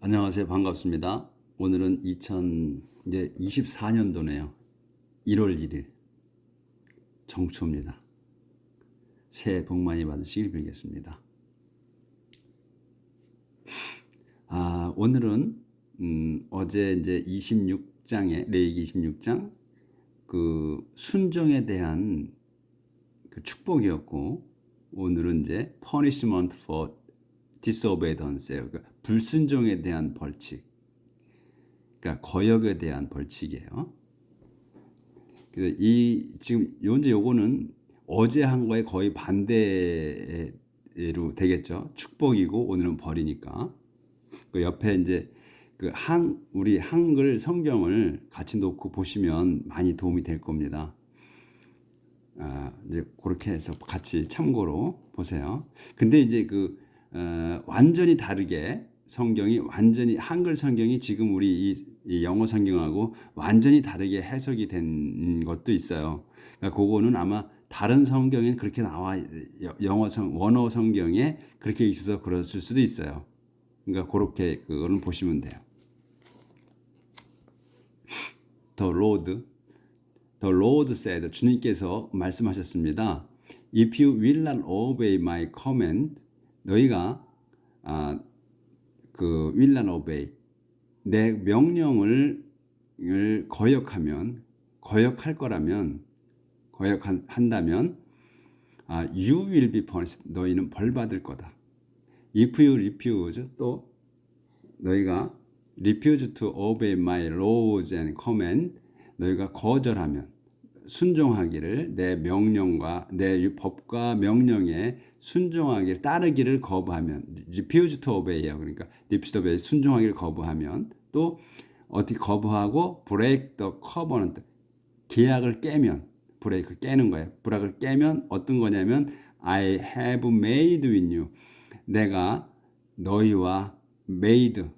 안녕하세요. 반갑습니다. 오늘은 2024년도네요. 1월 1일 정초입니다. 새해 복 많이 받으시길 빌겠습니다. 오늘은 어제 이제 26장에 레위기 26장 그 순종에 대한 그 축복이었고, 오늘은 이제 punishment for disobedience예요. 그러니까 불순종에 대한 벌칙. 그러니까 거역에 대한 벌칙이에요. 그래서 지금 요거는 어제 한 거에 거의 반대로 되겠죠. 축복이고 오늘은 벌이니까. 그 옆에 이제 우리 한글 성경을 같이 놓고 보시면 많이 도움이 될 겁니다. 이제 그렇게 해서 같이 참고로 보세요. 근데 이제 완전히 다르게 완전히 한글 성경이 지금 우리 이 영어 성경하고 완전히 다르게 해석이 된 것도 있어요. 그러니까 그거는 아마 다른 성경엔 그렇게 원어 성경에 그렇게 있어서 그랬을 수도 있어요. 그러니까 그렇게 그거는 보시면 돼요. The Lord said, 주님께서 말씀하셨습니다. If you will not obey my command, 너희가 will not obey, 내 명령을 거역한다면, you will be punished, 너희는 벌받을 거다. If you refuse, 또 너희가 refuse to obey my laws and command, 너희가 거절하면, 순종하기를, 내 명령과 내 법과 명령에 순종하기를, 따르기를 거부하면, refuse to obey예요. 그러니까 refuse to obey, 순종하기를 거부하면, 또 어떻게 거부하고 break the covenant, 계약을 깨면, 브레이크 깨는 거예요. 불악을 깨면 어떤 거냐면 I have made with you, 내가 너희와 맺은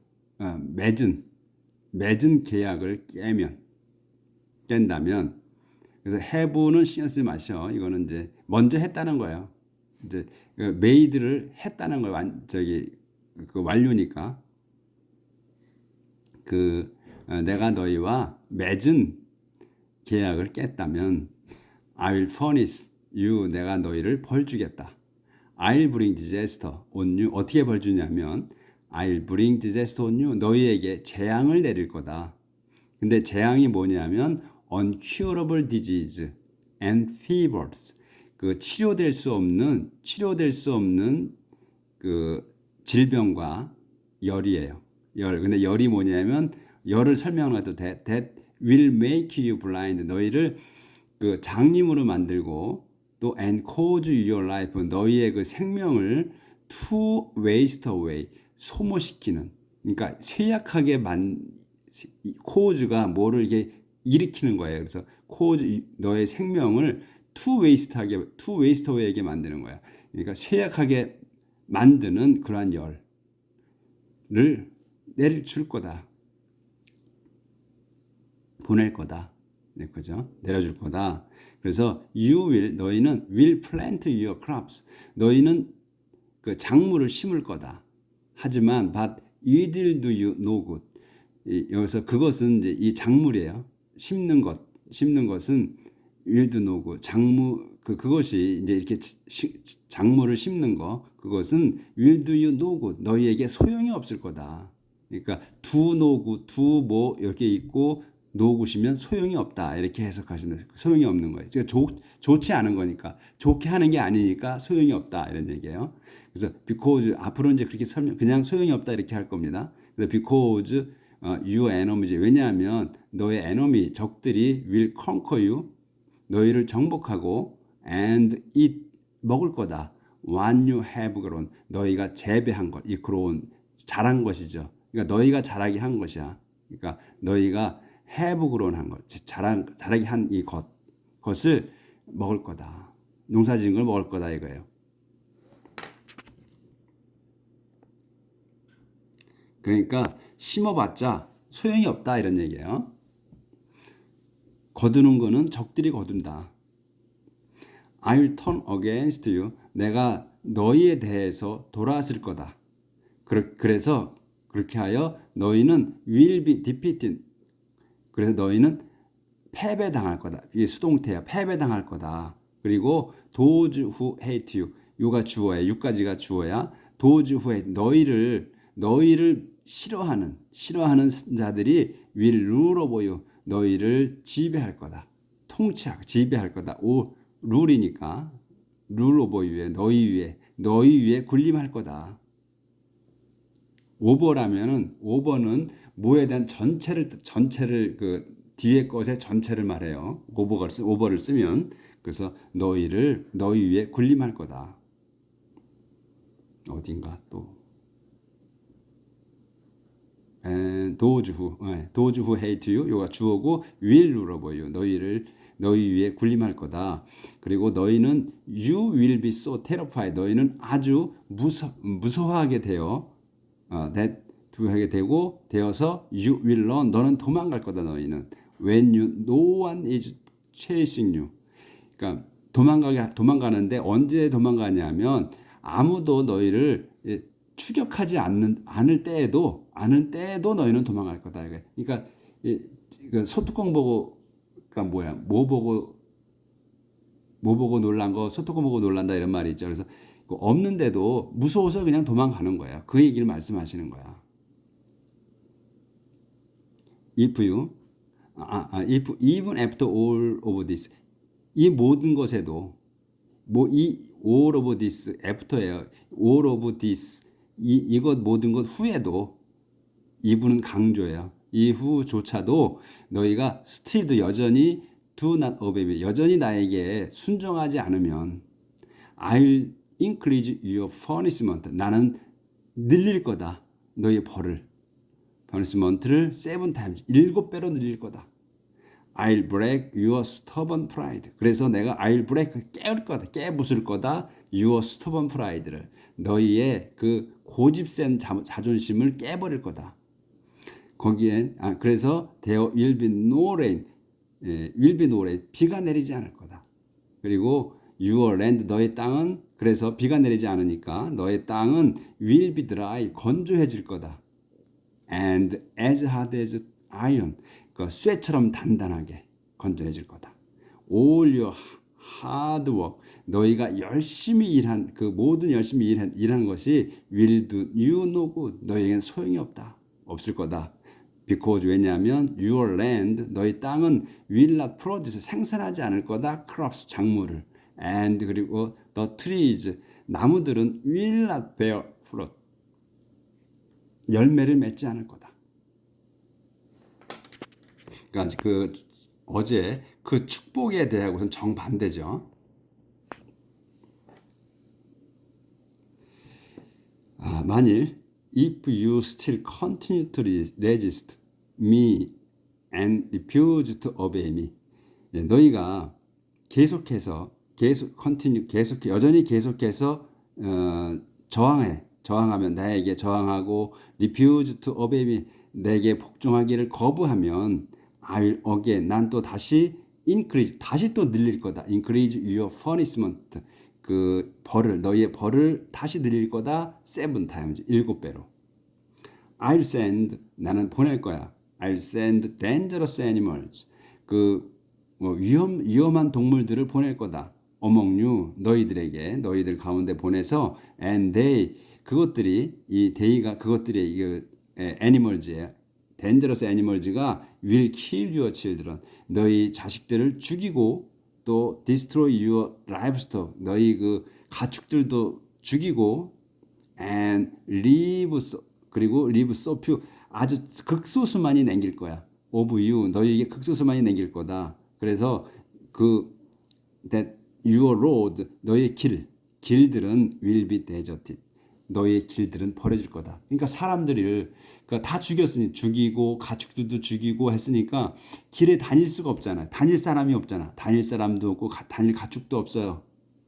계약을 깬다면, 그래서 have는 신경 쓰지 마셔. 이거는 이제 먼저 했다는 거예요. 이제 made를 했다는 거예요. 완료니까. 내가 너희와 맺은 계약을 깼다면 I will punish you, 내가 너희를 벌 주겠다. I'll bring disaster on you, 어떻게 벌 주냐면 I'll bring disaster on you, 너희에게 재앙을 내릴 거다. 근데 재앙이 뭐냐면 uncurable disease and fevers, 치료될 수 없는 질병과 열이에요. 근데 열이 뭐냐면, 열을 설명해도 돼. That will make you blind, 너희를 장님으로 만들고, 또 and cause your life, 너희의 생명을 to waste away, 소모시키는. 그러니까 쇠약하게 cause가 뭐를 이게 일으키는 거예요. 그래서 cause, 너의 생명을 to waste away하게 만드는 거야. 그러니까 쇠약하게 만드는 그러한 열을 내려줄 거다. 보낼 거다. 네, 그죠? 내려줄 거다. 그래서 너희는 will plant your crops, 너희는 작물을 심을 거다. 하지만 but it will do you no good, 여기서 그것은 이제 이 작물이에요. 심는 것은 will do no good, 그것이 이제 이렇게 작물을 심는 거, 그것은 will do you no good, 너희에게 소용이 없을 거다. 그러니까 do no good, do 뭐 이렇게 있고 no good이면 소용이 없다, 이렇게 해석하시면 돼요. 소용이 없는 거예요. 좋지 않은 거니까, 좋게 하는 게 아니니까 소용이 없다, 이런 얘기예요. 그래서 because, 앞으로 이제 그렇게 그냥 소용이 없다 이렇게 할 겁니다. 그래서 because your enemies, 왜냐하면 너의 enemy, 적들이 will conquer you, 너희를 정복하고, and eat, 먹을 거다. When you have grown, 너희가 재배한 것, 이 grown, 자란 것이죠. 그러니까 너희가 자라게 한 것이야. 그러니까 너희가 have grown 한 것, 자라게 한 이 것을 먹을 거다. 농사지은 걸 먹을 거다 이거예요. 그러니까 심어봤자 소용이 없다, 이런 얘기예요. 거두는 거는 적들이 거둔다. I will turn against you, 내가 너희에 대해서 돌아설 거다. 그래서 그렇게 하여 너희는 will be defeated. 그래서 너희는 패배당할 거다. 이게 수동태야. 패배당할 거다. 그리고 those who hate you. 요가 주어야. 6가지가 주어야. those who hate 너희를 싫어하는 자들이 will rule over you. 너희를 지배할 거다. 지배할 거다. 룰이니까 rule over you에 너희 위에 군림할 거다. 오버는 뭐에 대한 전체를 그 뒤에 것의 전체를 말해요. 오버를 쓰면 그래서 너희 위에 군림할 거다. 어딘가 또 those who hate you 요가 주어고 will rule over you 너희 위에 군림할 거다. 그리고 너희는 you will be so terrified 너희는 아주 무서워하게 되어서 you will run 너는 도망갈 거다. 너희는 when no one is chasing you 그러니까 도망가는데 언제 도망가냐면 아무도 너희를 추격하지 않을 때에도 너희는 도망갈 거다. 그러니까 소뚜껑 보고 그러니까 뭐야 뭐 보고 놀란 거 소뚜껑 보고 놀란다 이런 말이 있죠. 그래서 없는데도 무서워서 그냥 도망가는 거야. 그 얘기를 말씀하시는 거야. if even after all of this 이 모든 것에도 이 all of this after예요. all of this 이것 모든 것 후에도 이분은 강조예요. 이후조차도 너희가 still도 여전히 do not obey me 여전히 나에게 순종하지 않으면 I'll increase your punishment 나는 늘릴 거다. 너희의 벌을 punishment를 7 times 7배로 늘릴 거다. I'll break your stubborn pride. 그래서 내가 I'll break 깨부술 거다. your stubborn pride를 너희의 그 고집센 자존심을 깨버릴 거다. 거기엔 그래서 there will be no rain. 비가 내리지 않을 거다. 그리고 your land 너의 땅은 그래서 비가 내리지 않으니까 너의 땅은 will be dry 건조해질 거다. and as hard as iron 그 쇠처럼 단단하게 건조해질 거다. all your hard work 너희가 열심히 일한 그 모든 열심히 일하는 것이 will do you no good 너희에겐 소용이 없을 거다. because 왜냐하면 your land 너희 땅은 will not produce 생산하지 않을 거다. crops 작물을 and 그리고 the trees 나무들은 will not bear fruit 열매를 맺지 않을 거다. 그러니까 어제 그 축복에 대하고는 정반대죠. 만일 if you still continue to resist me and refuse to obey me 너희가 여전히 계속해서 저항하면 나에게 저항하고 refuse to obey me 내게 복종하기를 거부하면 I will again 난 또 다시 다시 또 늘릴 거다. increase your punishment 그 너희의 벌을 다시 늘릴 거다. 7 times 7배로. I'll send 나는 보낼 거야. I'll send dangerous animals 위험한 동물들을 보낼 거다. among you 너희들 가운데 보내서 and 그것들이 animals예요. dangerous animals가 will kill your children 너희 자식들을 죽이고 또 destroy your livestock 너희 그 가축들도 죽이고 and leave so few 아주 극소수만이 남길 거야. of you 너희에게 극소수만이 남길 거다. 그래서 that your road 너희의 길들은 will be deserted 너희의 길들은 버려질 거다. 그러니까 사람들을 다 죽이고 가축들도 죽이고 했으니까 길에 다닐 수가 없잖아. 다닐 사람이 없잖아. 다닐 사람도 없고 다닐 가축도 없어요.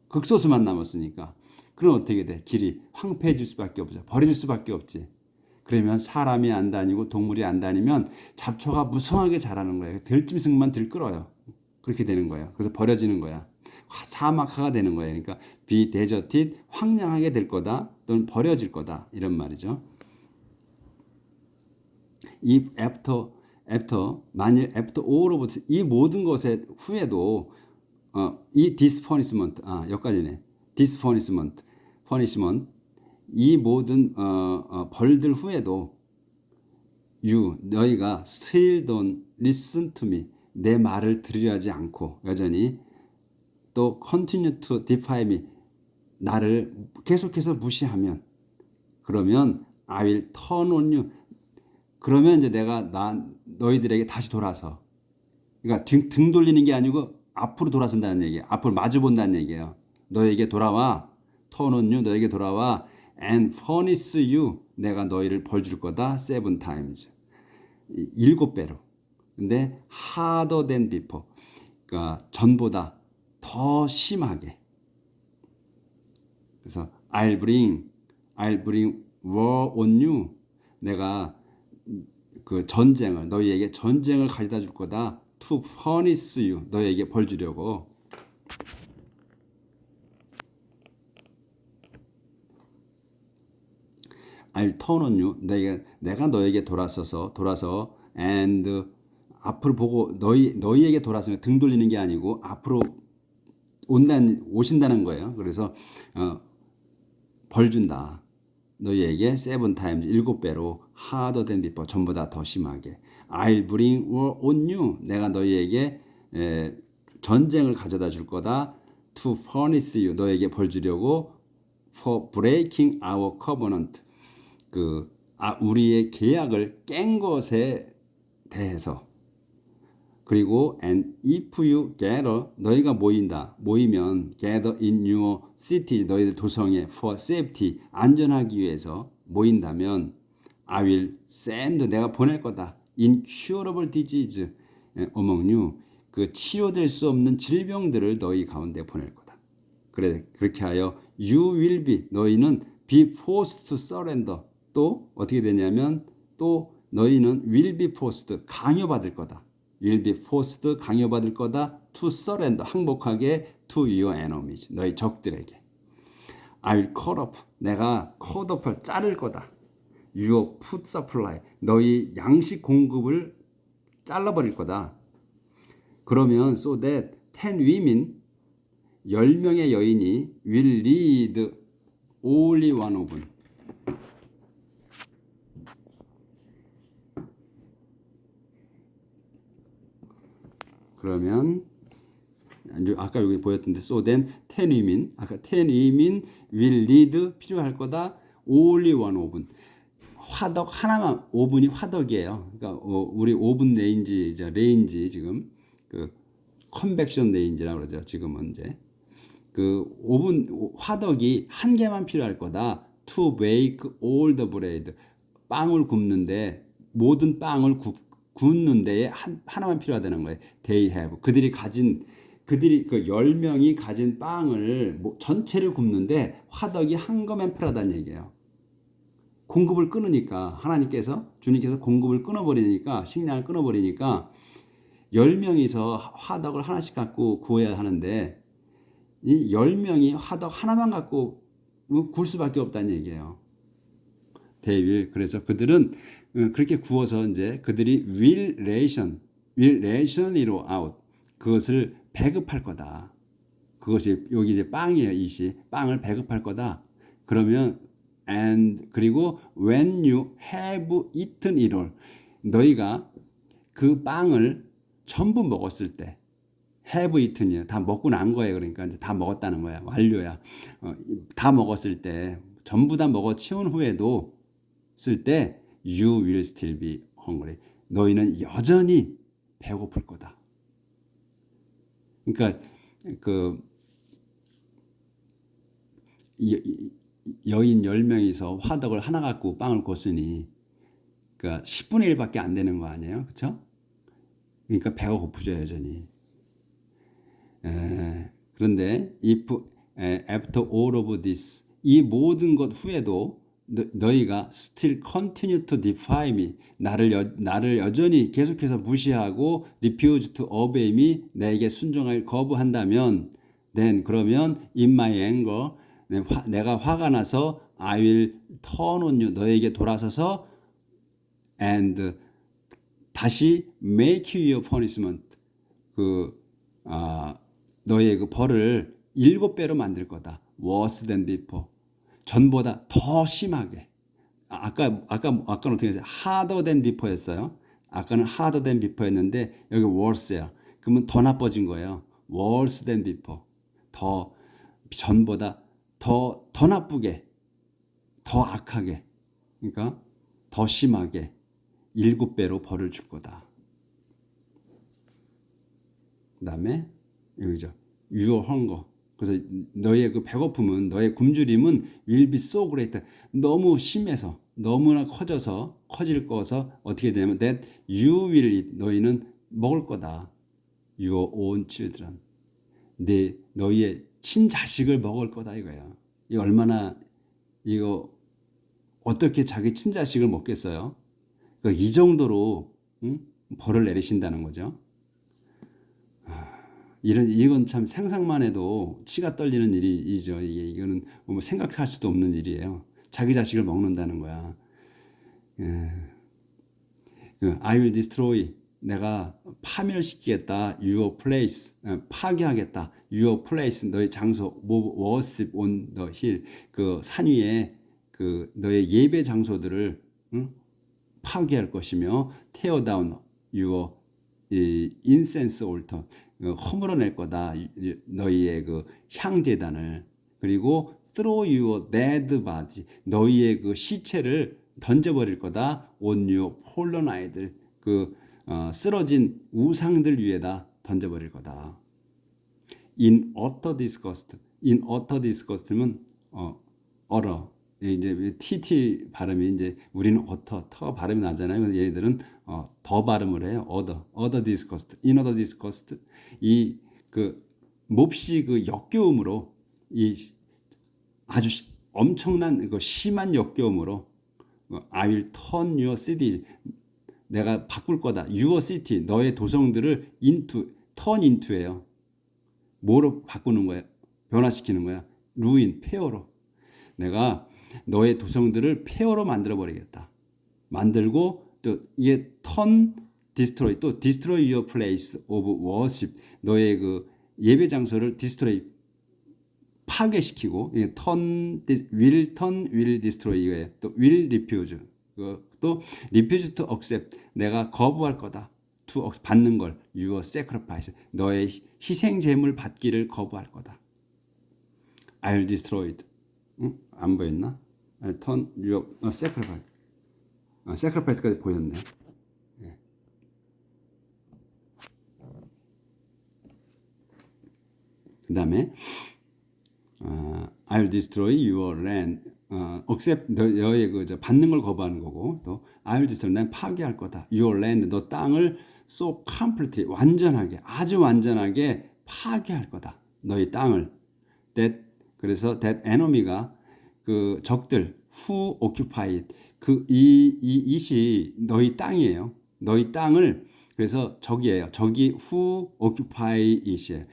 극소수만 남았으니까. 그럼 어떻게 돼? 길이 황폐해질 수밖에 없죠. 버려질 수밖에 없지. 그러면 사람이 안 다니고 동물이 안 다니면 잡초가 무성하게 자라는 거예요. 들짐승만 들끓어요. 그렇게 되는 거예요. 그래서 버려지는 거야. 사막화가 되는 거예요. 그러니까 be deserted 황량하게 될 거다 또는 버려질 거다 이런 말이죠. if 만일 after all of this, 이 모든 것의 후에도 이 this punishment 여기까지네. this punishment 이 모든 벌들 후에도 너희가 still don't listen to me, 내 말을 들으려 하지 않고 여전히 또 continue to defy me, 나를 계속해서 무시하면, 그러면 I will turn on you, 그러면 이제 내가 너희들에게 다시 돌아서, 그러니까 등 돌리는 게 아니고 앞으로 돌아선다는 얘기예요. 앞으로 마주 본다는 얘기예요. 너에게 돌아와, turn on you, 너에게 돌아와, and punish you, 내가 너희를 벌 줄 거다, 7 times, 7배로. 근데 harder than before, 그러니까 전보다 더 심하게. 그래서 I'll bring war on you, 내가 그 전쟁을, 너희에게 전쟁을 가져다 줄 거다, to punish you, 너희에게 벌 주려고. I'll turn on you, 내가 너에게 돌아서 and 앞으로 보고 너희에게 돌아서면 등 돌리는 게 아니고 앞으로 오신다는 거예요. 그래서 벌 준다. 너희에게 7 times, 7배로 harder than before, 전보다 더 심하게. I'll bring war on you, 내가 너희에게 전쟁을 가져다 줄 거다. To punish you, 너에게 벌 주려고. For breaking our covenant, 우리의 계약을 깬 것에 대해서. 그리고 and if you gather, 너희가 모이면 gather in your city, 너희들 도성에 for safety, 안전하기 위해서 모인다면 I will send, 내가 보낼 거다, incurable disease among you, 그 치료될 수 없는 질병들을 너희 가운데 보낼 거다. 그렇게 하여 you will be, 너희는 be forced to surrender, 또 어떻게 되냐면 또 너희는 will be forced, 강요받을 거다. will be forced, 강요받을 거다. to surrender, 항복하게 to your enemies, 너희 적들에게. I will cut off, 내가 cut off를 자를 거다. your food supply, 너희 양식 공급을 잘라버릴 거다. 그러면 so that 10 women, 10명의 여인이 will lead only one of them, 그러면 아까 여기 보였던데 so then 10 women, 아까 10 women will lead, 필요할 거다, only one oven, 화덕 하나만, 오븐이 화덕이에요. 그러니까 우리 오븐 레인지 지금 그 컨벡션 레인지라고 그러죠. 지금은 이제 그 오븐 화덕이 한 개만 필요할 거다. To bake all the bread, 빵을 굽는데, 모든 빵을 굽는 데에 하나만 필요하다는 거예요. They have, 그들이 그 10명이 가진 빵을 전체를 굽는데 화덕이 한 거면 필요하다는 얘기예요. 공급을 끊으니까, 주님께서 공급을 끊어버리니까, 식량을 끊어버리니까 10명이서 화덕을 하나씩 갖고 구워야 하는데 이 10명이 화덕 하나만 갖고 구울 수밖에 없다는 얘기예요. 그래서 그들은 그렇게 구워서 이제 그들이 will ration it out, 그것을 배급할 거다. 그것이 여기 이제 빵이에요. 빵을 배급할 거다. 그러면 그리고 when you have eaten it all, 너희가 그 빵을 전부 먹었을 때, have eaten이에요. 다 먹고 난 거예요. 그러니까 이제 다 먹었다는 거야. 완료야. 다 먹었을 때, 전부 다 먹어 치운 후에도 쓸 때 you will still be hungry, 너희는 여전히 배고플 거다. 그러니까 그 여인 10명이서 화덕을 하나 갖고 빵을 구웠으니 그러니까 10분의 1밖에 안 되는 거 아니에요? 그렇죠? 그러니까 배가 고프죠, 여전히. 그런데 after all of this, 이 모든 것 후에도 너희가 still continue to defy me, 나를 여전히 계속해서 무시하고 refuse to obey me, 내게 순종할 거부한다면, then 그러면 in my anger, 내가 화가 나서 I will turn on you, 너에게 돌아서서 and 다시 make your punishment 너의 그 벌을 7배로 만들 거다. worse than before. 전보다 더 심하게. 아까는 어떻게 했어요? harder than before였어요. 아까는 harder than before였는데 여기 worse야. 그러면 더 나빠진 거예요. worse than before. 더 전보다 더 나쁘게, 더 악하게, 그러니까 더 심하게 7배로 벌을 줄 거다. 그 다음에 여기죠. Your hunger. 그래서 너의 그 배고픔은, 너의 굶주림은 will be so great. 너무 심해서, 너무나 커질 거서 어떻게 되냐면 that you will eat. 너희는 먹을 거다. Your own children. 너희의 친자식을 먹을 거다 이거예요. 이 얼마나 이거 어떻게 자기 친자식을 먹겠어요? 그러니까 이 정도로 벌을 내리신다는 거죠. 이건 참 상상만 해도 치가 떨리는 일이죠. 이거는 뭐 생각할 수도 없는 일이에요. 자기 자식을 먹는다는 거야. I will destroy. 내가 파멸시키겠다. Your place. 파괴하겠다. Your place. 너의 장소. worship on the hill. 그 산 위에 그 너의 예배 장소들을 파괴할 것이며 tear down your incense altar. 허물어낼 거다. 너희의 그 향제단을. 그리고 throw your dead body. 너희의 그 시체를 던져버릴 거다. on your fallen idol. 쓰러진 우상들 위에다 던져버릴 거다. in utter disgust. in utter disgust면 얼어. 이제 TT 발음이 이제 우리는 utter, 터 발음이 나잖아요. 얘네들은 더 발음을 해요. other disgust, in other disgust. 이 몹시 역겨움으로 이 아주 엄청난 심한 역겨움으로 I will turn your city. 내가 바꿀 거다. Your city. 너의 도성들을 turn into예요. 뭐로 바꾸는 거야? 변화시키는 거야. ruin, 폐허로. 내가 너의 도성들을 폐허로 만들어 버리겠다. 만들고 또 이게 turn, destroy, 또 destroy your place of worship. 너의 그 예배 장소를 destroy, 파괴시키고, will destroy 이거예요. 또 will refuse. 또 refuse to accept. 내가 거부할 거다. to 받는 걸. your sacrifice. 너의 희생 제물 받기를 거부할 거다. I'll destroy it. 안 보였나? I'll turn your sacrifice. sacrifice까지 보였네. 예. 그 다음에 I'll destroy your land. accept 너의 받는 걸 거부하는 거고, 또 I'll destroy. 난 파괴할 거다. Your land. 너 땅을 so completely 완전하게, 아주 완전하게 파괴할 거다. 너의 땅을. 그래서 that enemy가 그 적들 who occupy it. 이시 너희 땅이에요. 너희 땅을. 그래서 적이에요. 적이 who occupy it이에요.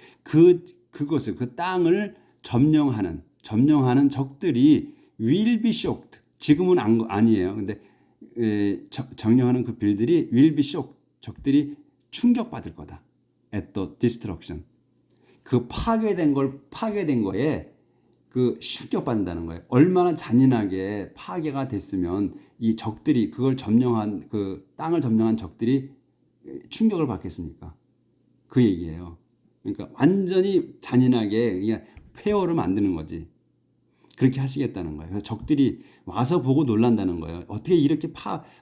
그것을 그 땅을 점령하는 적들이 will be shocked. 지금은 아니에요. 근데 점령하는 그 빌들이 will be shocked. 적들이 충격받을 거다. at the destruction. 그 파괴된 거에 충격받는다는 거예요. 얼마나 잔인하게 파괴가 됐으면 이 적들이 그걸 점령한 땅을 점령한 적들이 충격을 받겠습니까? 그 얘기예요. 그러니까 완전히 잔인하게 그냥 폐허를 만드는 거지. 그렇게 하시겠다는 거예요. 그래서 적들이 와서 보고 놀란다는 거예요. 어떻게 이렇게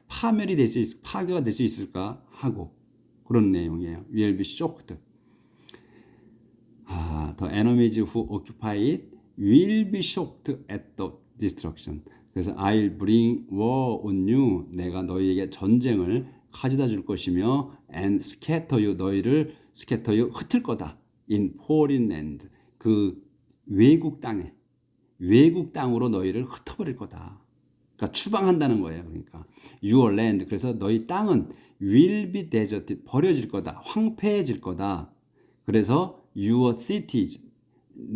파멸이 될 수 파괴가 될 수 있을까 하고 그런 내용이에요. Will be shocked. The enemies who occupy it will be shocked at the destruction. 그래서 I'll bring war on you. 내가 너희에게 전쟁을 가져다 줄 것이며 and scatter you. 너희를 scatter you 흩을 거다. in foreign land. 그 외국 땅으로 너희를 흩어버릴 거다. 그러니까 추방한다는 거예요. 그러니까 your land. 그래서 너희 땅은 will be deserted. 버려질 거다. 황폐해질 거다. 그래서 your cities.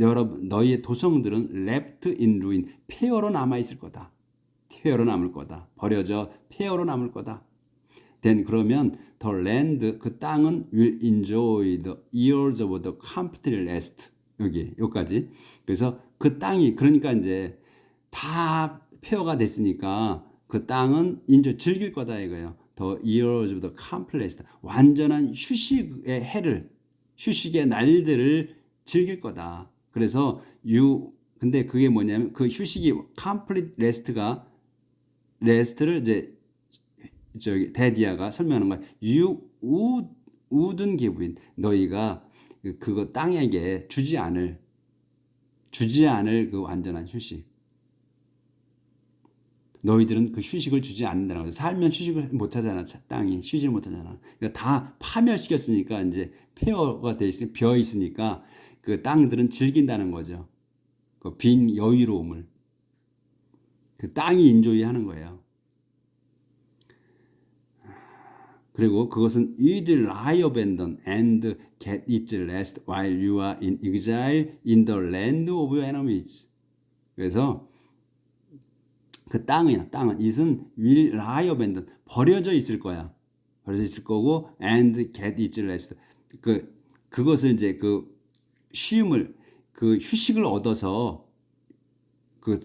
여러분 너희의 도성들은 left in ruin. 폐허로 남아 있을 거다. 폐허로 남을 거다. 버려져 폐허로 남을 거다. then 그러면 the land 그 땅은 will enjoy the years of the complete rest. 여기까지. 그래서 그 땅이 그러니까 이제 다 폐허가 됐으니까 그 땅은 인조 즐길 거다 이거예요. The years of the complete rest. 완전한 휴식의 해를 휴식의 날들을 즐길 거다. 그래서 근데 그게 뭐냐면 그 휴식이 complete rest가 rest를 이제 저기 데디아가 설명하는 거야. You wouldn't give in. 너희가 그거 땅에게 주지 않을 그 완전한 휴식. 너희들은 그 휴식을 주지 않는다는 거죠. 살면 휴식을 못 하잖아. 땅이 휴식을 못 하잖아. 그러니까 다 파멸시켰으니까 이제 폐허가 돼 있으니 비어 있으니까 그 땅들은 즐긴다는 거죠. 그 빈 여유로움을 그 땅이 인조이 하는 거예요. 그리고 그것은 it lie abandon and get its rest while you are in exile in the land of your enemies. 그래서 그 땅은 it은 will lie abandon 버려져 있을 거야. 버려져 있을 거고 and get its rest. 그것을 이제 그 쉼을 그 휴식을 얻어서 그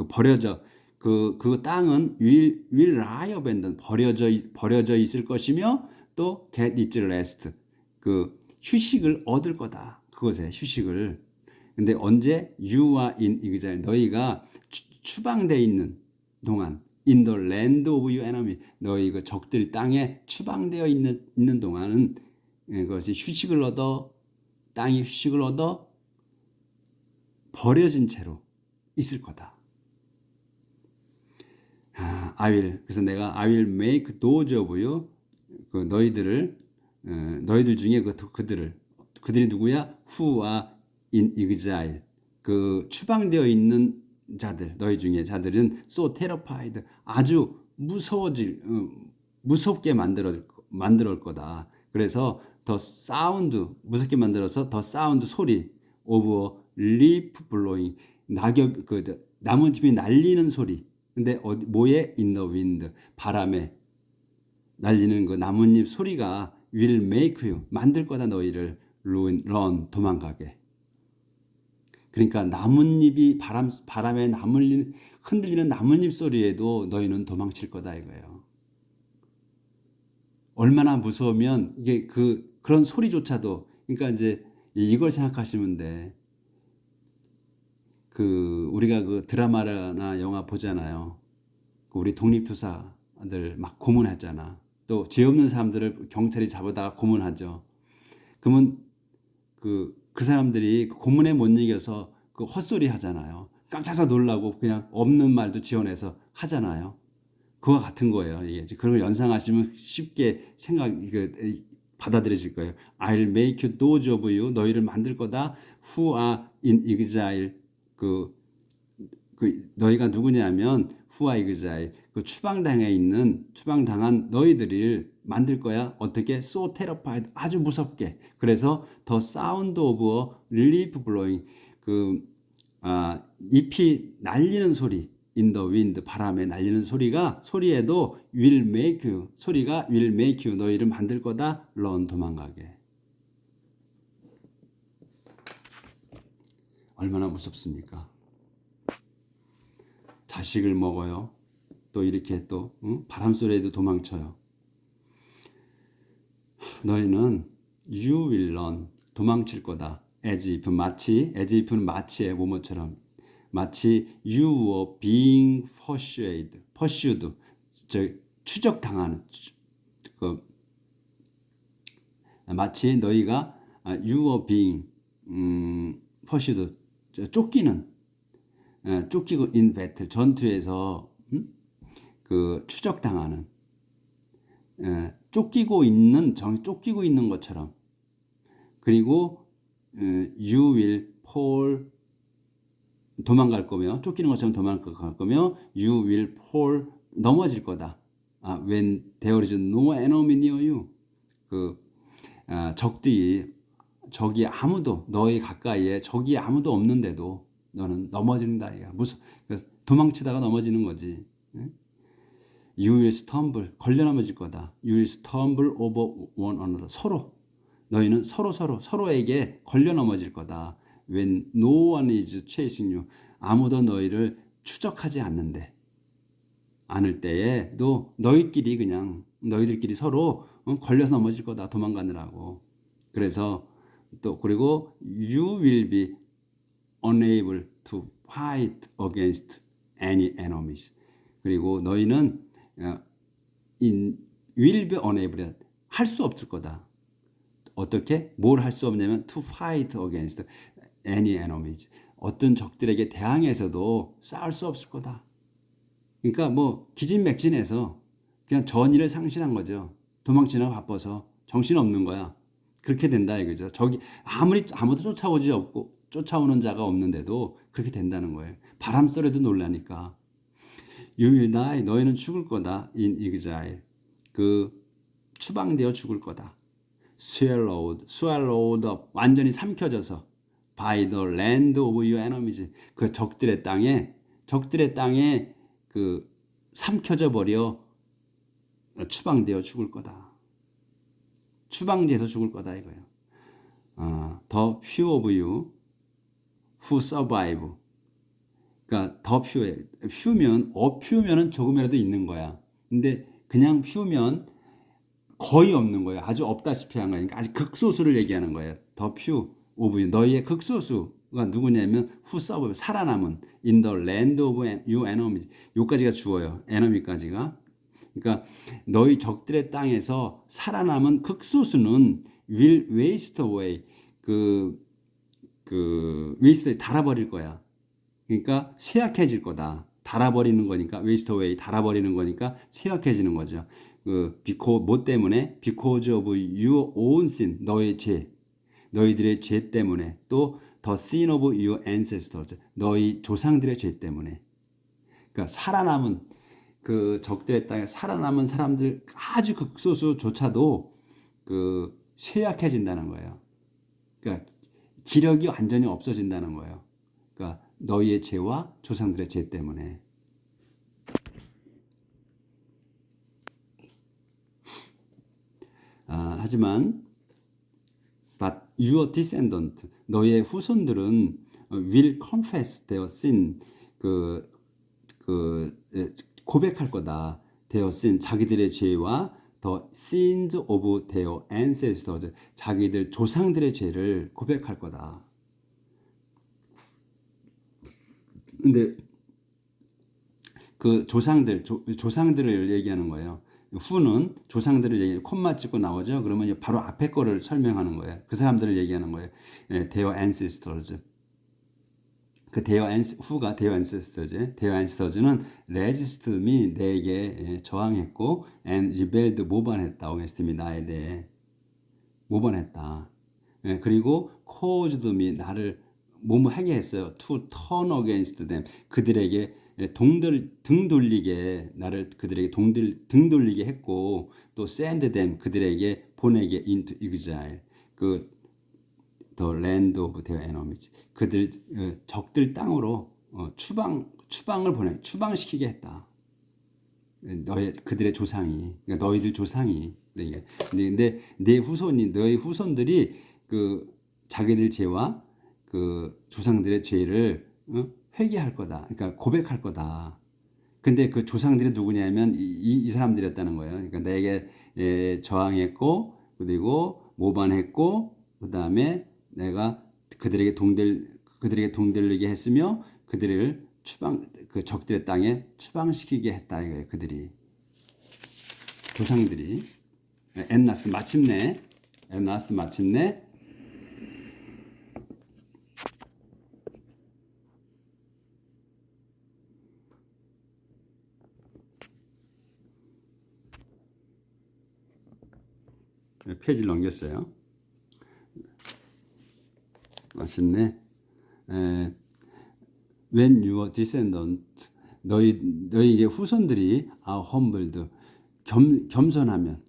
버려져 그 땅은 will lie abandon 버려져 있을 것이며 또 get its rest 그 휴식을 얻을 거다. 그것의 휴식을. 근데 언제 you are in exile 너희가 추방돼 있는 동안 in the land of your enemy 너희 그 적들 땅에 추방되어 있는 동안은 그것이 휴식을 얻어 땅이 휴식을 얻어 버려진 채로 있을 거다. 그래서 내가 I will make those of you 그 너희들 중에 그들이 누구야? Who are in exile 그 추방되어 있는 자들 너희 중에 자들은 so terrified 아주 무섭게 만들어 거다. 그래서 the sound 무섭게 만들어서 the sound 소리 of leaf blowing 낙엽 나뭇잎이 날리는 소리. 근데 뭐에 in the wind 바람에 날리는 그 나뭇잎 소리가 will make you 만들 거다 너희를 run 도망가게. 그러니까 나뭇잎이 바람에 흔들리는 나뭇잎 소리에도 너희는 도망칠 거다 이거예요. 얼마나 무서우면 이게 그런 소리조차도 그러니까 이제 이걸 생각하시면 돼. 우리가 그 드라마나 영화 보잖아요. 우리 독립투사들 막 고문하잖아. 또 죄 없는 사람들을 경찰이 잡아다가 고문하죠. 그러면 그 사람들이 고문에 못 이겨서 그 헛소리 하잖아요. 깜짝서 놀라고 그냥 없는 말도 지어내서 하잖아요. 그와 같은 거예요. 이게 그런 걸 연상하시면 쉽게 받아들여질 거예요. I'll make you those of you 너희를 만들 거다. Who are in exile 너희가 누구냐면 who are exile 추방당한 너희들을 만들 거야. 어떻게? So terrified 아주 무섭게. 그래서 the sound of a leaf blowing 잎이 날리는 소리 in the wind 바람에 날리는 소리에도 will make you 소리가 will make you 너희를 만들 거다. run 도망가게. 얼마나 무섭습니까? 자식을 먹어요. 또 이렇게 바람 소리에도 도망쳐요. 너희는 you will run 도망칠 거다. as if as if는 마치의 뭐뭐처럼 마치 you were being pursued 추적당하는 마치 너희가 you were being pursued 쫓기고 in battle 전투에서 추적당하는 쫓기고 있는 것처럼 그리고 you will fall 도망갈 거며 쫓기는 것처럼 도망갈 거며 you will fall 넘어질 거다. when there is no enemy near you 적이 아무도 너희 가까이에 적이 아무도 없는데도 너는 넘어진다. 도망치다가 넘어지는 거지. You will stumble. 걸려 넘어질 거다. You will stumble over one another. 서로. 너희는 서로에게 걸려 넘어질 거다. When no one is chasing you. 아무도 너희를 추적하지 않을 때에도 너희들끼리 서로 걸려서 넘어질 거다. 도망가느라고. 그리고 you will be unable to fight against any enemies. 그리고 너희는 will be unable 할 수 없을 거다. 어떻게? 뭘 할 수 없냐면 to fight against any enemies. 어떤 적들에게 대항해서도 싸울 수 없을 거다. 그러니까 뭐 기진맥진해서 그냥 전의를 상실한 거죠. 도망치느라 바빠서 정신없는 거야. 그렇게 된다 이거죠. 아무도 쫓아오는 자가 없는데도 그렇게 된다는 거예요. 바람 소리도 놀라니까. You will die. 너희는 죽을 거다. In exile. 추방되어 죽을 거다. swallowed up. 완전히 삼켜져서 by the land of your enemies. 적들의 땅에 삼켜져 버려 추방되어 죽을 거다. 추방돼서 죽을 거다 이거예요. The few of you who survive. 그러니까 더 few면은 조금이라도 있는 거야. 근데 그냥 few면 거의 없는 거예요. 아주 없다시피 한 거니까 아주 극소수를 얘기하는 거예요. 더 few of you. 너희의 극소수가 누구냐면 who survive. 살아남은 in the land of your enemies. 요까지가 주어요. enemy까지가. 그러니까 너희 적들의 땅에서 살아남은 극소수는 will waste away. waste 달아버릴 거야. 그러니까 쇠약해질 거다. 달아버리는 거니까 waste away 달아버리는 거니까 쇠약해지는 거죠. 뭐 때문에? Because of your own sin. 너희들의 죄 때문에. 또 the sin of your ancestors. 너희 조상들의 죄 때문에. 그러니까 살아남은 적들의 땅에 살아남은 사람들 아주 극소수조차도 쇠약해진다는 거예요. 그러니까 기력이 완전히 없어진다는 거예요. 그러니까 너희의 죄와 조상들의 죄 때문에. 하지만 but your descendant 너희의 후손들은 will confess their sin 고백할 거다. their sin 자기들의 죄와 the sins of their ancestors 자기들 조상들의 죄를 고백할 거다. 근데 조상들을 얘기하는 거예요. 후는 조상들을 얘기해 콤마 찍고 나오죠. 그러면 바로 앞에 거를 설명하는 거예요. 그 사람들을 얘기하는 거예요. their ancestors. 후가 their ancestors. their ancestors는 resist me 내게 저항했고 and rebelled 모반했다. against me 나에 대해 모반했다. 그리고 caused me 나를 하게 했어요. to turn against them 그들에게 등 돌리게 나를 그들에게 등 돌리게 했고 또 send them 그들에게 보내게 into exile the land of their enemies 그들 적들 땅으로 추방시키게 했다. 그들의 조상이 그러니까 너희들 조상이 그러니까 근데 너희 후손들이 자기들 죄와 조상들의 죄를 회개할 거다. 그러니까 고백할 거다. 근데 그 조상들이 누구냐면 이 사람들이었다는 거예요. 그러니까 내게 저항했고 그리고 모반했고 그다음에 내가 그들에게 동들리게 했으며 그들을 적들의 땅에 추방시키게 했다 이거예요. 조상들이 엔나스 마침내 페이지를 넘겼어요. 마침내 when your descendant 너희 이제 후손들이 are humbled 겸손한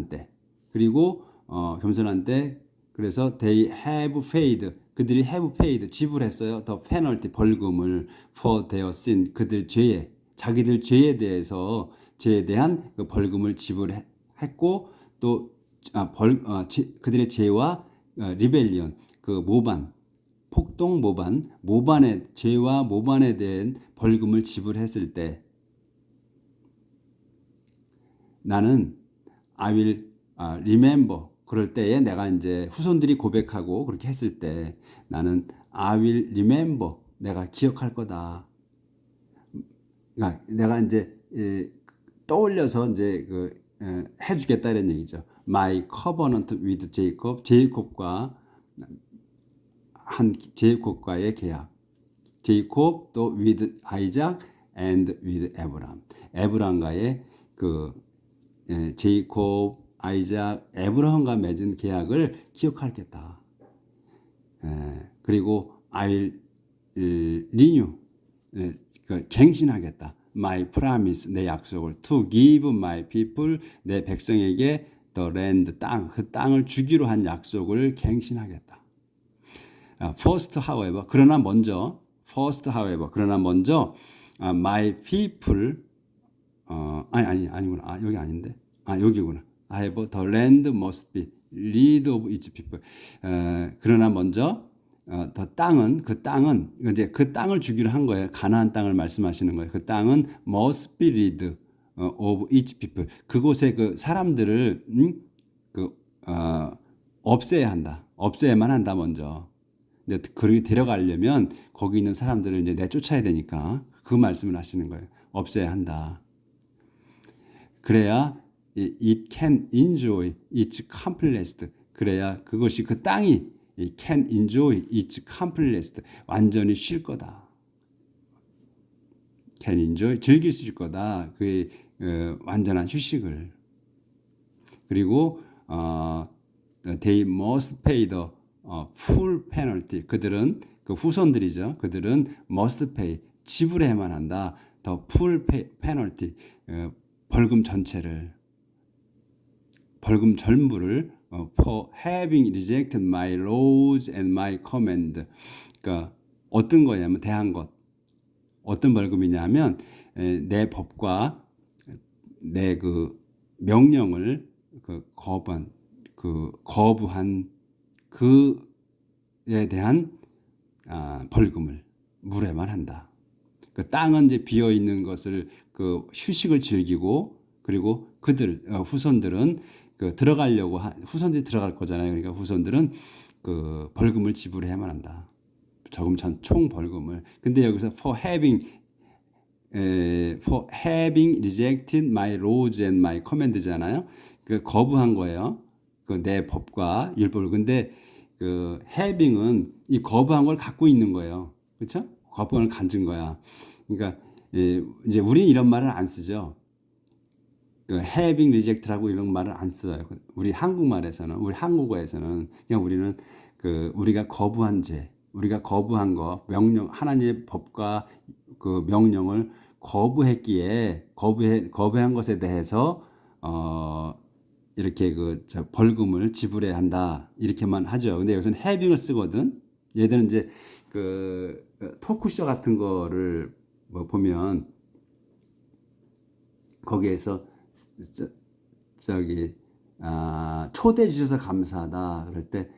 때 그리고 겸손한 때 그래서 they have paid 그들이 have paid 지불했어요. the penalty 벌금을 for their sin 자기들 죄에 대해서 죄에 대한 그 벌금을 지불했고 또 그들의 죄와 리벨리언 그 모반 폭동 모반의 죄와 모반에 대한 벌금을 지불했을 때 나는 I will remember 그럴 때에 내가 이제 후손들이 고백하고 그렇게 했을 때 나는 I will remember 내가 기억할 거다. 그러니까 내가 이제 떠올려서 이제 해주겠다 이런 얘기죠. My covenant with Jacob, 제이콥과의 계약. 제이콥 또 with Isaac and with Abraham. 에브람과의 제이콥, 아이작, 에브라함과 맺은 계약을 기억하겠다. 그리고 I will renew, 갱신하겠다. My promise, 내 약속을 to give my people, 내 백성에게 the land, 그 땅을 주기로 한 약속을 갱신하겠다. 그러나 먼저 my people, 아니구나. 여기 아닌데. 여기구나. I have the land must be rid of its people. 그러나 먼저 그 땅은 이제 그 땅을 주기로 한 거예요. 가나안 땅을 말씀하시는 거예요. 그 땅은 must be rid of its people. 그곳의 그 사람들을 없애야 한다. 없애야만 한다 먼저. 근데 그렇게 데려가려면 거기 있는 사람들을 이제 내쫓아야 되니까 그 말씀을 하시는 거예요. 없애야 한다. 그래야 it can enjoy its completest. 그래야 그것이 그 땅이 can enjoy its completest. 완전히 쉴 거다. can enjoy 즐길 수 있을 거다. 그의 완전한 휴식을. 그리고 they must pay the full penalty. 그들은 그 후손들이죠. 그들은 must pay 지불해야만 한다. the full penalty 벌금 전부를 for having rejected my laws and my command. 그러니까 어떤 거냐면 대한 것. 어떤 벌금이냐면 내 법과 내 그 명령을 거부한 그에 대한 벌금을 물어야만 한다. 그 땅은 이제 비어 있는 것을 그 휴식을 즐기고 그리고 그들 후손들은 후손들이 들어갈 거잖아요. 그러니까 후손들은 그 벌금을 지불해야만 한다. 저금 총 벌금을. 근데 여기서 for having rejected my laws and my command잖아요. 그 거부한 거예요. 그 내 법과 율법을. 근데 그 having은 이 거부한 걸 갖고 있는 거예요. 그렇죠? 거부한 걸 가진 거야. 그러니까 이제 우리는 이런 말을 안 쓰죠. 그 having reject라고 이런 말을 안 써요. 우리 한국말에서는, 우리 한국어에서는 그냥 우리는 우리가 거부한 죄, 우리가 거부한 거, 하나님의 법과 그 명령을 거부했기에 거부한 것에 대해서 이렇게 벌금을 지불해야 한다 이렇게만 하죠. 근데 여기서는 having을 쓰거든. 얘들은 이제 토크쇼 같은 거를 보면 거기에서 초대해 주셔서 감사하다 그럴 때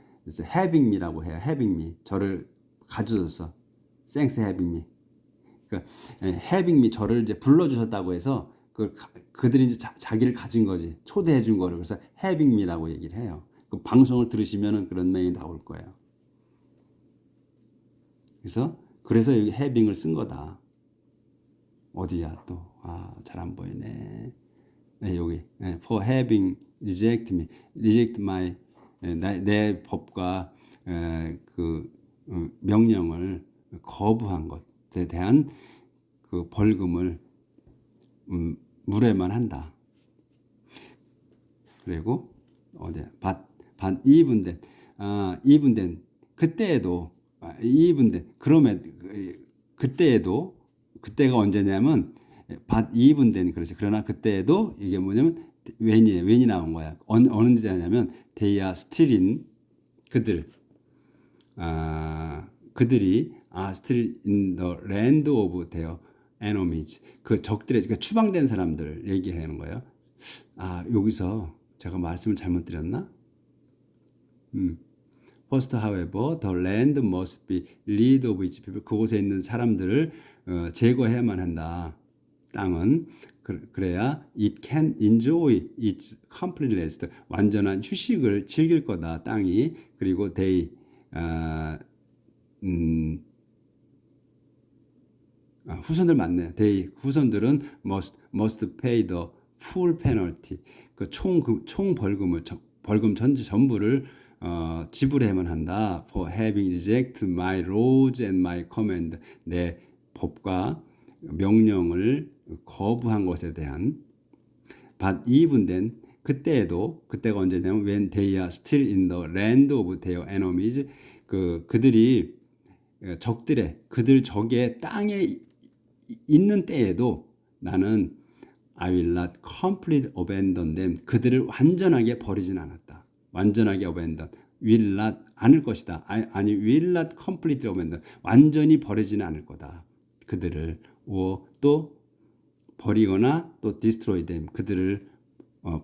having me라고 해요. having me 저를 가져줘서 thanks having me. 그러니까 having me 저를 이제 불러주셨다고 해서 그들이 이제 자기를 가진 거지 초대해 준 거를 그래서 having me라고 얘기를 해요. 그 방송을 들으시면은 그런 메일이 나올 거예요. 그래서 여기 having을 쓴 거다. 어디야 또 잘 안 보이네. 여기 for having reject my 내 법과 명령을 거부한 것에 대한 그 벌금을 물어야만 한다. 그리고 반 이분된 그때에도 그러면 그때에도 그때가 언제냐면 이분된 그렇지. 그러나 그때에도 이게 뭐냐면 when이 나온 거야. 어느 데냐면 they are still in 그들이 still in the land of their enemies. 그 적들의 그 추방된 사람들 얘기하는 거예요. 여기서 제가 말씀을 잘못 드렸나? First, however, the land must be rid of its people. 그곳에 있는 사람들을 제거해야만 한다. 땅은 그래야 it can enjoy its complete rest. 완전한 휴식을 즐길 거다. 땅이. 그리고 they 후손들 맞네요. they 후손들은 must pay the full penalty. 그 총 벌금을 벌금 전부를 지불해야만 한다. For having rejected my laws and my command. 내 법과 명령을 거부한 것에 대한. But even then, 그때가 언제냐면 when they are still in the land of their enemies. 그들이 그들 적의 땅에 있는 때에도 나는 I will not completely abandon them. 그들을 완전하게 버리진 않았다. 완전하게 abandon. will not 않을 것이다. 아니 will not completely abandon. 완전히 버리지는 않을 거다. 그들을 또 버리거나 또 destroy them. 그들을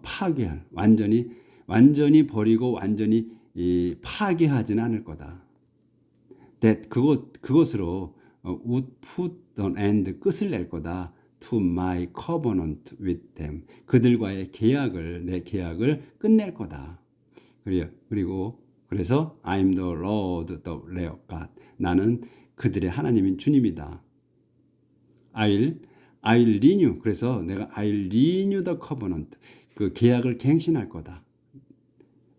파괴할 완전히 버리고 완전히 파괴하지는 않을 거다. that 그것으로 would put an end 끝을 낼 거다. to my covenant with them. 그들과의 내 계약을 끝낼 거다. 그래서 I'm the Lord, the Lord God. 나는 그들의 하나님인 주님이다. I'll renew. 그래서 내가 I'll renew the covenant. 그 계약을 갱신할 거다.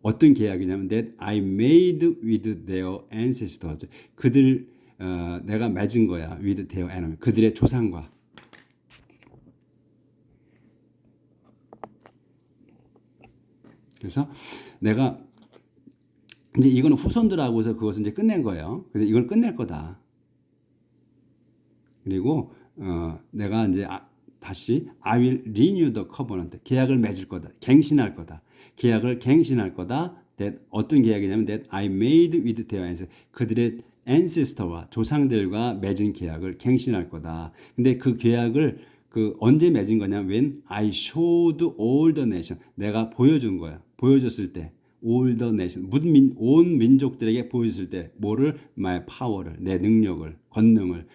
어떤 계약이냐면 that I made with their ancestors. 내가 맺은 거야. with their enemy. 그들의 조상과. 그래서 내가 이제 이거는 후손들하고서 그것을 이제 끝낸 거예요. 그래서 이걸 끝낼 거다. 그리고 내가 이제 다시 I will renew the covenant. 계약을 맺을 거다. 갱신할 거다. 계약을 갱신할 거다. that 어떤 계약이냐면 that I made with their ancestors. 그들의 ancestor와 조상들과 맺은 계약을 갱신할 거다. 근데 그 계약을 언제 맺은 거냐면 when I showed all the nation. 내가 보여준 거야. 보여줬을 때 all the nation. 온 민족들에게 보여줬을 때 뭐를? my power를, 내 능력을, 권능을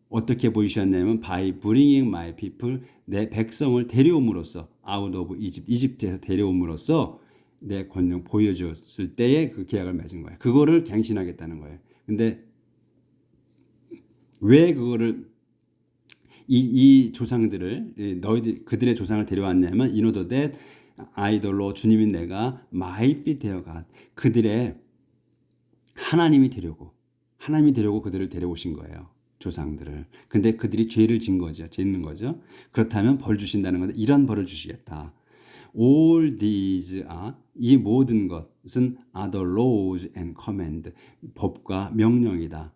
어떻게 보이셨냐면 by bringing my people. 내 백성을 데려옴으로써 out of Egypt. 이집트에서 데려옴으로써 내 권능 보여줬을 때에 그 계약을 맺은 거예요. 그거를 갱신하겠다는 거예요. 근데 왜 그거를 이 조상들을 그들의 조상을 데려왔냐면 in order that 아이돌로 주님인 내가 might be their God. 그들의 하나님이 되려고 그들을 데려오신 거예요. 조상들을. 근데 그들이 죄를 짓는 거죠. 그렇다면 벌 주신다는 건데 이런 벌을 주시겠다. All these are. 이 모든 것은 are the laws and command. 법과 명령이다.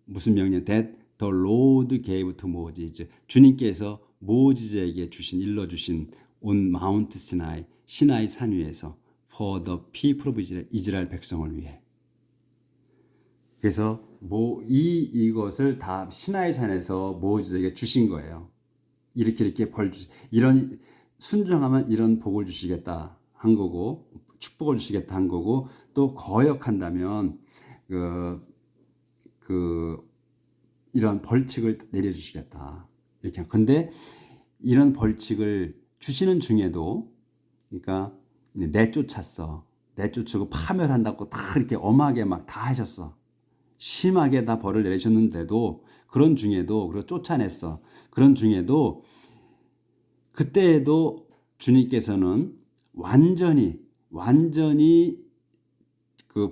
무슨 명령? That the Lord gave to Moses. 주님께서 모지에게 일러주신 on Mount Sinai. 시나이 산 위에서 for the people of Israel. 이스라엘 백성을 위해. 그래서 이것을 다 시나이 산에서 모지에게 주신 거예요. 이렇게 벌 이런 순종하면 이런 복을 주시겠다 한 거고 축복을 주시겠다 한 거고 또 거역한다면 이런 벌칙을 내려주시겠다 이렇게. 근데 이런 벌칙을 주시는 중에도 그러니까 내쫓고 파멸한다고 다 이렇게 엄하게 막 다 하셨어. 심하게 다 벌을 내리셨는데도 그런 중에도 그리고 쫓아냈어. 그런 중에도 그때에도 주님께서는 완전히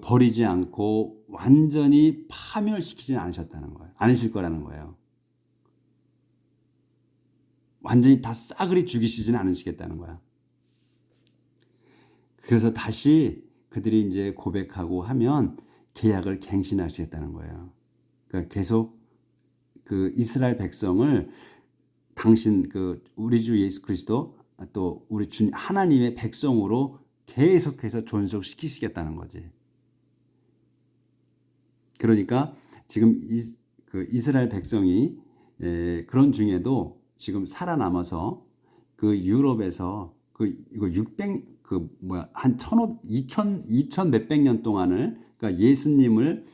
버리지 않고 완전히 파멸시키지 않으셨다는 거예요. 않으실 거라는 거예요. 완전히 다 싸그리 죽이시지는 않으시겠다는 거야. 그래서 다시 그들이 이제 고백하고 하면 계약을 갱신하시겠다는 거예요. 그러니까 계속 이스라엘 백성을 당신 우리 주 예수 그리스도 또 우리 주 하나님의 백성으로 계속해서 존속시키시겠다는 거지. 그러니까 지금 이스라엘 백성이 그런 중에도 지금 살아남아서 그 유럽에서 이거 600 한 1500, 2000 몇백 년 동안을 그러니까 예수님을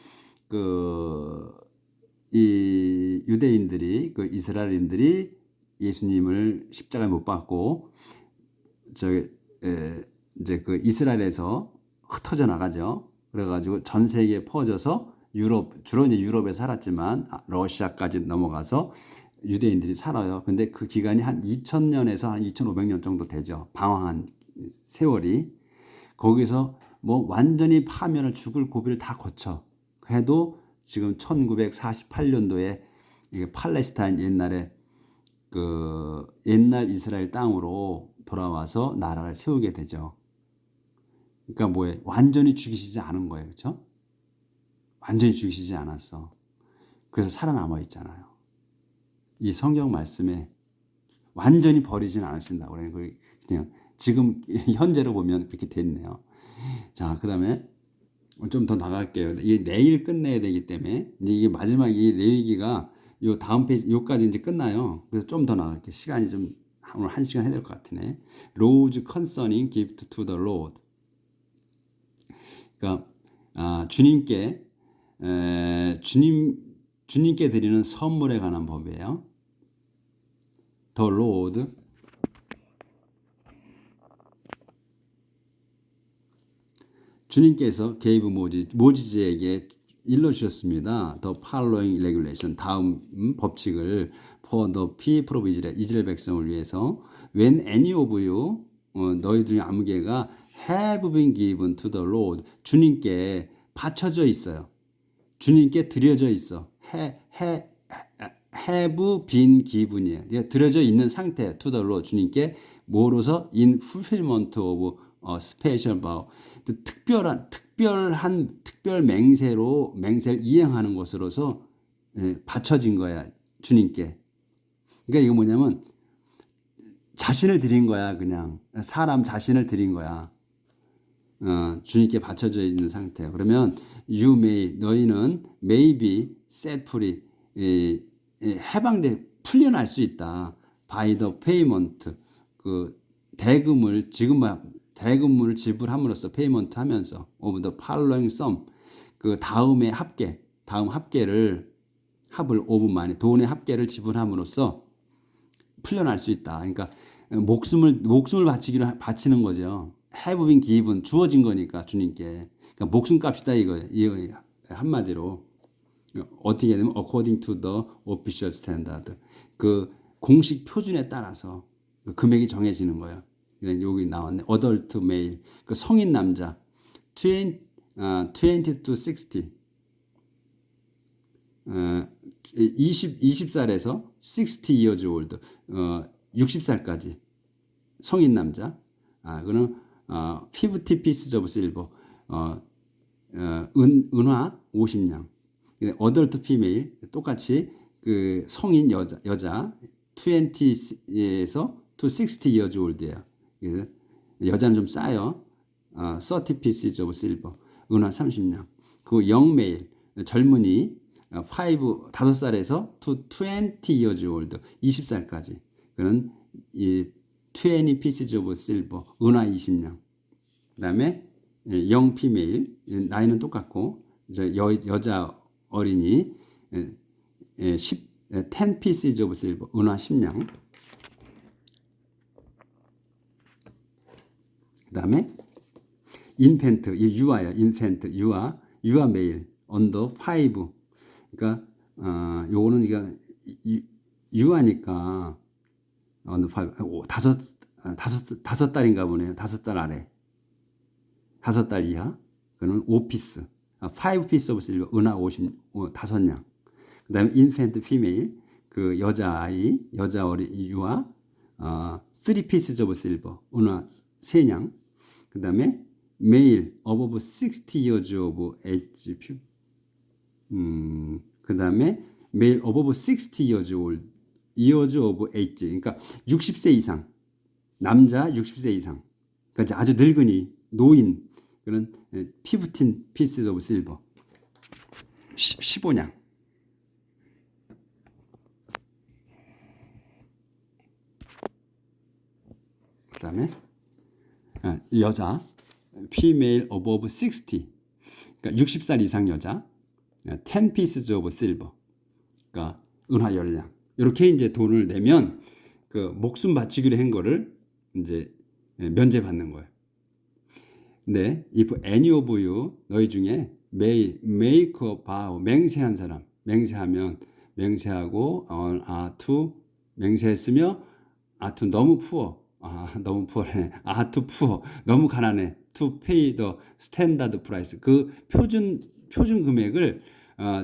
이 유대인들이 이스라엘인들이 예수님을 십자가에 못 박고 이제 이스라엘에서 흩어져 나가죠. 그래가지고 전 세계에 퍼져서 주로 이제 유럽에 살았지만 러시아까지 넘어가서 유대인들이 살아요. 근데 그 기간이 한 2000년에서 한 2500년 정도 되죠. 방황한 세월이. 거기서 뭐 완전히 파멸을 죽을 고비를 다 거쳐 해도 지금 1948년도에 이게 팔레스타인 옛날에 옛날 이스라엘 땅으로 돌아와서 나라를 세우게 되죠. 그러니까 뭐예요? 완전히 죽이시지 않은 거예요. 그렇죠? 완전히 죽이시지 않았어. 그래서 살아남아 있잖아요. 이 성경 말씀에 완전히 버리진 않으신다고 그냥 지금 현재로 보면 그렇게 됐네요. 자, 그다음에 좀 더 나갈게요. 이게 내일 끝내야 되기 때문에 이제 이게 마지막 이 레위기가 요 다음 페이지 요까지 이제 끝나요. 그래서 좀 더 나갈게요. 시간이 좀 오늘 1시간 해야 될 것 같으네. Laws concerning gift to the Lord. 그러니까 주님께 주님께 드리는 선물에 관한 법이에요. The Lord 주님께서 gave 모지지에게 일러주셨습니다. The following regulation 다음 법칙을 for the people of Israel 이스라엘 백성을 위해서 when any of you 너희 중에 아무개가 have been given to the Lord 주님께 바쳐져 있어요. 주님께 드려져 있어. have been given이에요. 드려져 있는 상태 to the Lord 주님께 뭐로서 in fulfillment of special vow 특별 맹세를 이행하는 것으로서 바쳐진 거야 주님께. 그러니까 이거 뭐냐면 자신을 드린 거야. 그냥 사람 자신을 드린 거야. 주님께 바쳐져 있는 상태. 그러면 너희는 may be set free 풀려날 수 있다. by the payment 대금을 지불함으로써 페이먼트 하면서 of the following sum 다음 합계를 합을 오브만이 돈의 합계를 지불함으로써 풀려날 수 있다. 그러니까 목숨을 바치는 거죠. have been given 주어진 거니까 주님께. 그러니까 목숨값이다 이거예요. 한마디로 어떻게 되면 according to the official standard 공식 표준에 따라서 금액이 정해지는 거예요. 여기 나왔네. adult male 성인 남자 20 to 60 20살에서 60 years old 60살까지 성인 남자 그는 50 pieces of silver 은화 50냥 adult female 똑같이 성인 여자 20에서 to 60 years old예요. 여자는 좀 싸요. 30 pieces of silver 은화 30냥 그 young male 젊은이 5살에서 to 20 years old 20살까지 그는 20 pieces of silver 은화 20냥 그다음에 young female 나이는 똑같고 여자 어린이 10 pieces of silver 은화 10냥 그다음에 infant 유아야 infant 유아 메일 under 5 그러니까 요거는 유아니까 under 5 다섯 달인가 보네요. 5달 아래 5달 이하 그는 5피스 5피스 오브 실버 은하 5냥 그다음에 infant female 여자 어린 유아 3피스 오브 실버 은하 3냥 그다음에 male above 60 years of age 그다음에 male above 60 years of age 그러니까 60세 이상 남자 60세 이상 그러니까 아주 늙은이 노인 그런 15 pieces of silver 15냥 그다음에 여자 female above 60 그러니까 60살 이상 여자 10 pieces of silver 그러니까 은화 열량 이렇게 이제 돈을 내면 그 목숨 바치기로 한 거를 이제 면제받는 거예요. 근데 if any of you 너희 중에 may make a vow 맹세한 사람 맹세하면 맹세하고 to 맹세했으며 to 너무 poor 너무 poor네 to poor 너무 가난해 to pay the standard price 그 표준 금액을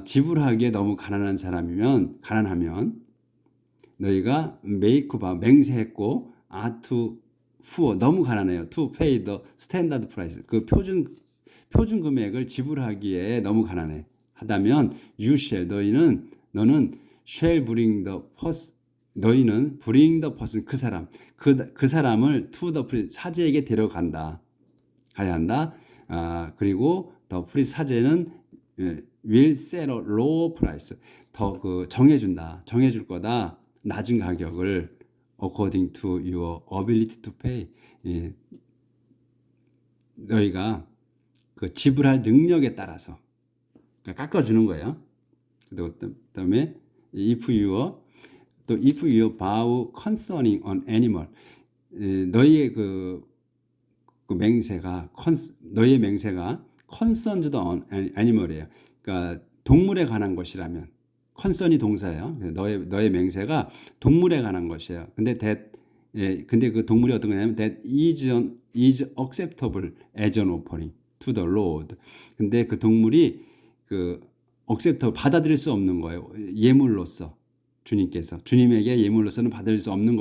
지불하기에 너무 가난하면 너희가 make vow 맹세했고 to poor 너무 가난해요 to pay the standard price 그 표준 금액을 지불하기에 너무 가난해 하다면 you shall 너는 shall bring the person 너희는 bring the person 그 사람을 to the priest 사제에게 데려가야 한다. 그리고 the priest 사제는 will set a low price 더 정해줄 거다 낮은 가격을 according to your ability to pay 너희가 그 지불할 능력에 따라서 깎아주는 거예요. 그다음에 if you vow concerning an animal 너희의 너희의 맹세가 concerned on animal이에요. 그러니까 동물에 관한 것이라면 concern이 동사예요. 너의 맹세가 동물에 관한 것이에요. 근데 그 동물이 어떤 거냐면 that is acceptable as an offering to the Lord. 근데 그 동물이 acceptable 받아들일 수 없는 거예요. 예물로서 주님에게 예물로서는 받을 수 없는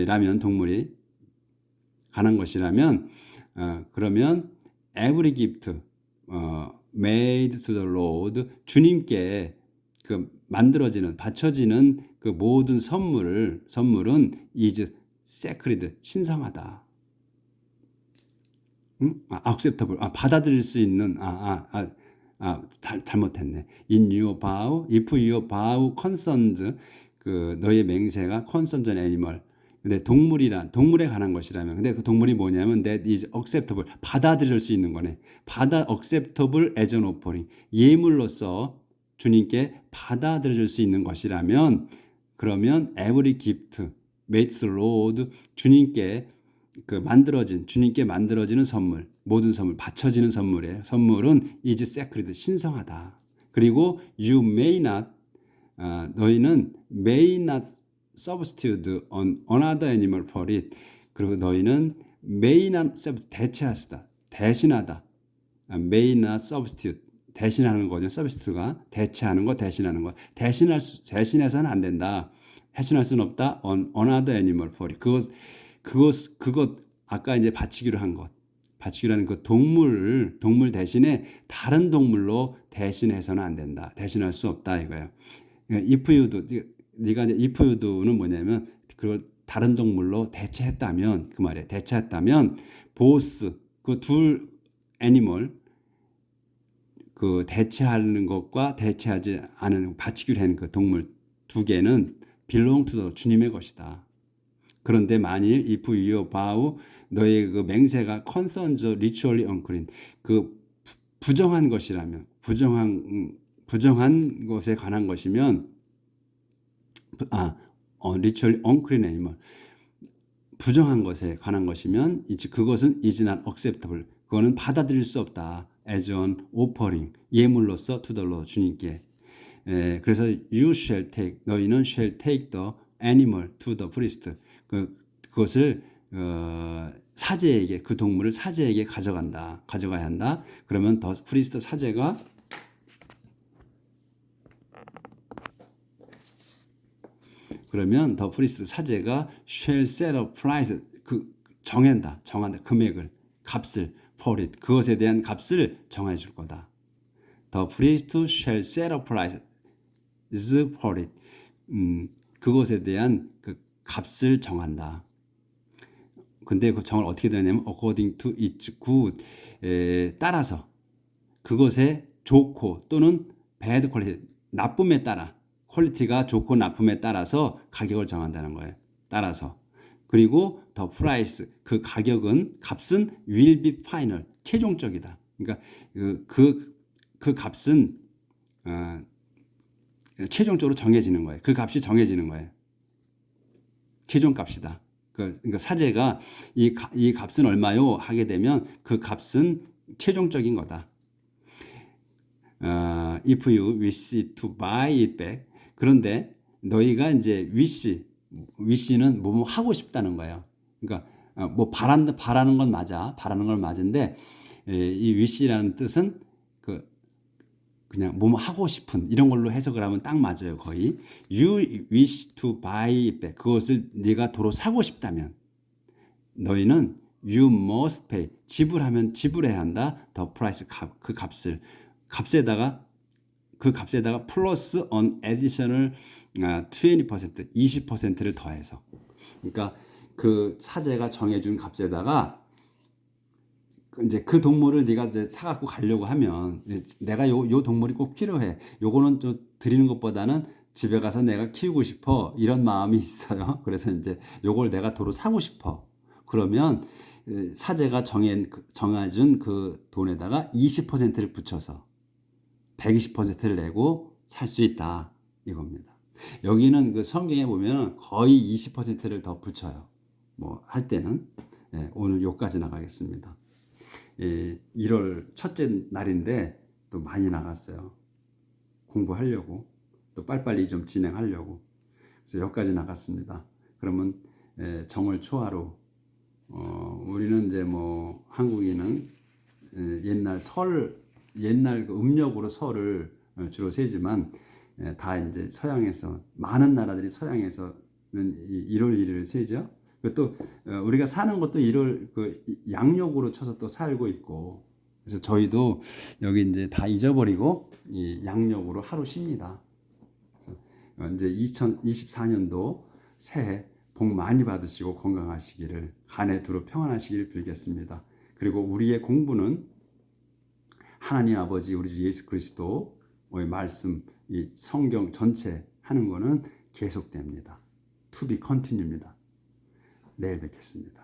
라면 동물이 관한 것이라면 그러면 every gift made to the Lord 주님께 바쳐지는 그 모든 선물은 is sacred 신성하다. acceptable 받아들일 수 있는 잘못했네. in your vow if your vow concerns 너의 맹세가 concerns an animal 근데 동물에 관한 것이라면 근데 그 동물이 뭐냐면 that is acceptable 받아들일 수 있는 거네. acceptable as an offering 예물로서 주님께 받아들일 수 있는 것이라면 그러면 every gift made to the Lord 주님께 만들어지는 선물 모든 선물 바쳐지는 선물은 is sacred 신성하다. 그리고 you may not 너희는 may not substitute on another animal for it. 그리고 너희는 may not substitute 대신하다. may not substitute 대신하는 거죠. substitute가 대체하는 거, 대신하는 거. 대신해서는 안 된다. 대신할 수는 없다. on another animal for it. 그것 아까 이제 바치기로 한 것. 바치기라는 그 동물 대신에 다른 동물로 대신해서는 안 된다. 대신할 수 없다 이거예요. if you도 네가 이제 if you도는 뭐냐면 그걸 다른 동물로 대체했다면 그 말이에요. 대체했다면 both 그 둘 애니멀 대체하는 것과 대체하지 않은 바치기로 한 그 동물 두 개는 belong to the 주님의 것이다. 그런데 만일 if your vow 너의 그 맹세가 concerns ritually unclean 부정한 것이라면 부정한 것에 관한 것이면 ritually unclean animal 부정한 것에 관한 것이면 그것은 is not acceptable 그거는 받아들일 수 없다 as an offering 예물로서 to the Lord 주님께 그래서 you shall take 너희는 shall take the animal to the priest 그것을 사제에게 그 동물을 사제에게 가져가야 한다. 그러면 더 프리스트 사제가 shall set a price 정한다 금액을 값을 for it 그것에 대한 값을 정해 줄 거다. The priest shall set a price for it 그것에 대한 그 값을 정한다. 근데 그 정을 어떻게 되냐면 according to its good 따라서 그것의 좋고 또는 bad quality 나쁨에 따라 퀄리티가 좋고 나쁨에 따라서 가격을 정한다는 거예요. 따라서 그리고 the price 그 값은 will be final 최종적이다. 그러니까 그 값은 최종적으로 정해지는 거예요. 그 값이 정해지는 거예요. 최종 값이다. 그러니까 사제가 이 값은 얼마요? 하게 되면 그 값은 최종적인 거다. If you wish to buy it back. 그런데 너희가 이제 wish는 뭐 하고 싶다는 거예요. 그러니까 뭐 바라는 건 맞아. 바라는 건 맞은데 이 wish라는 뜻은 그냥 뭐 하고 싶은 이런 걸로 해석을 하면 딱 맞아요. 거의 you wish to buy it back. 그것을 네가 도로 사고 싶다면 너희는 you must pay 지불해야 한다. the price 그 값에다가 플러스 on additional 20% 20%를 더해서 그러니까 그 사제가 정해준 값에다가 이제 그 동물을 네가 이제 사갖고 가려고 하면 내가 요 동물이 꼭 필요해. 요거는 좀 드리는 것보다는 집에 가서 내가 키우고 싶어. 이런 마음이 있어요. 그래서 이제 요걸 내가 도로 사고 싶어. 그러면 사제가 정해준 그 돈에다가 20%를 붙여서 120%를 내고 살 수 있다. 이겁니다. 여기는 그 성경에 보면 거의 20%를 더 붙여요. 뭐 할 때는. 오늘 요까지 나가겠습니다. 1월 첫째 날인데 또 많이 나갔어요. 공부하려고 또 빨리빨리 좀 진행하려고 그래서 여기까지 나갔습니다. 그러면 정월 초하루 우리는 이제 뭐 한국인은 옛날 그 음력으로 설을 주로 세지만 다 이제 서양에서 많은 나라들이 서양에서는 1월 1일을 세죠. 또 우리가 사는 것도 1월 그 양력으로 쳐서 또 살고 있고 그래서 저희도 여기 이제 다 잊어버리고 이 양력으로 하루 쉽니다. 그래서 이제 2024년도 새해 복 많이 받으시고 건강하시기를 간에 두루 평안하시기를 빌겠습니다. 그리고 우리의 공부는 하나님 아버지 우리 주 예수 그리스도의 말씀 이 성경 전체 하는 거는 계속됩니다. To be continue입니다. 내일 뵙겠습니다.